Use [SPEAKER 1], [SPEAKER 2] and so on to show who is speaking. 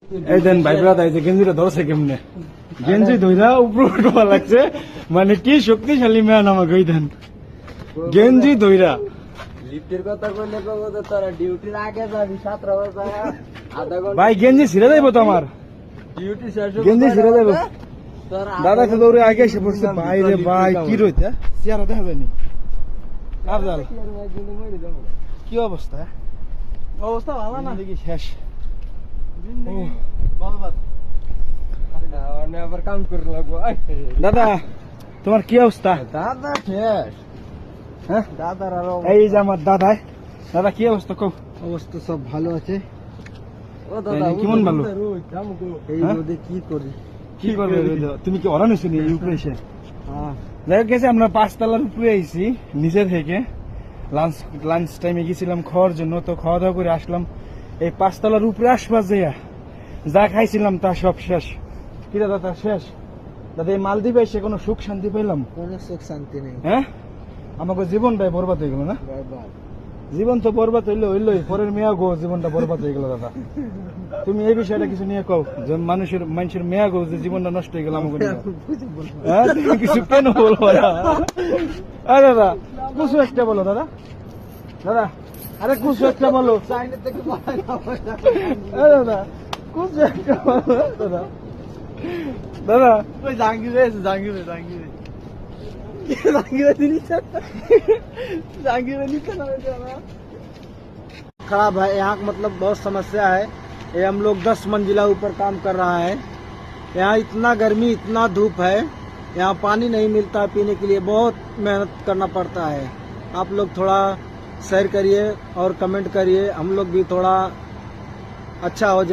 [SPEAKER 1] এই দেন ভাই ব্রাদার, এই যে গেঞ্জিটা ধরছে কেমনে, গেঞ্জি ধইরা উপরে উঠবা লাগছে, মানে কি শক্তিশালী ম্যান আমাকে ওই দেন গেঞ্জি ধইরা।
[SPEAKER 2] লিফটের কথা কইলে কব তো তোরা ডিউটির আগে যাবি 17 বাজে আধা ঘন্টা
[SPEAKER 1] ভাই গেঞ্জি ছিঁড়ে যাইবো তো আমার,
[SPEAKER 2] ডিউটি শেষ
[SPEAKER 1] গেঞ্জি ছিঁড়ে যাইবো।
[SPEAKER 2] তোরা
[SPEAKER 1] দাদা তো দৌড়ে আগে এসে পড়ছে। ভাই রে ভাই, কি রইতে চেহারা দেখা যায়নি। আফজাল কি অবস্থা?
[SPEAKER 2] অবস্থা ভালো না,
[SPEAKER 1] দেখি শেষ।
[SPEAKER 2] জিন্দেগি বরবাদ। মানে আবার কাম করে লাগবো।
[SPEAKER 1] দাদা তোমার কি অবস্থা?
[SPEAKER 2] দাদা শেষ,
[SPEAKER 1] হ্যাঁ
[SPEAKER 2] দাদার আরো
[SPEAKER 1] এই যে আমার দাদা। দাদা কি অবস্থা কও?
[SPEAKER 2] অবস্থা সব ভালো আছে। ও দাদা
[SPEAKER 1] তাইলে কেমন ভালো?
[SPEAKER 2] এই
[SPEAKER 1] হ্যাঁ?
[SPEAKER 2] রোদে কি করি?
[SPEAKER 1] কি করবে? তুমি কি অরান হয়েছো উপরে এসে?
[SPEAKER 2] হ্যাঁ
[SPEAKER 1] যাই হোক গেছে, আমরা 5 তলার উপরে আইছি নিচে থেকে। লাঞ্চ টাইমে গেছিলাম খাওয়ার জন্য, তো খাওয়া দাওয়া করে আসলাম। এই 5 তলার উপরে আসবা যাইয়া যা খাইছিলাম তা সব শেষ। কি দাদা তা শেষ? দাদা এই মালদ্বীপে এসে কোনো সুখ শান্তি পেলাম?
[SPEAKER 2] কোনো সুখ শান্তি নেই,
[SPEAKER 1] হ্যাঁ, আমাকে জীবনটাই বরবাদ হয়ে গেল না?
[SPEAKER 2] বরবাদ।
[SPEAKER 1] জীবন তো বরবাদ হইলোই, পরের মেয়া গো জীবনটা বরবাদ হয়ে গেল। দাদা তুমি এই বিষয়টা কিছু নিয়ে কও, যে মানুষের মেয়া গো যে জীবনটা নষ্ট হয়ে গেল আমাকে নিয়ে। হ্যাঁ, তুমি কিছু কেন বলবো না? আরে দাদা কিছু একটা বলো দাদা, দাদা আরে কিছু একটা বলো।
[SPEAKER 2] চাইনা থেকে বাড়াই না পয়সা।
[SPEAKER 1] আরে দাদা কিছু একটা বলো দাদা। দাদা
[SPEAKER 2] ওই জাহাঙ্গীর জাহাঙ্গীর खराब है यहाँ का, मतलब बहुत समस्या है। ये हम लोग 10 मंजिला ऊपर काम कर रहा है। यहाँ इतना गर्मी, इतना धूप है, यहाँ पानी नहीं मिलता पीने के लिए, बहुत मेहनत करना पड़ता है। आप लोग थोड़ा शेयर करिए और कमेंट करिए, हम लोग भी थोड़ा अच्छा हो जाए।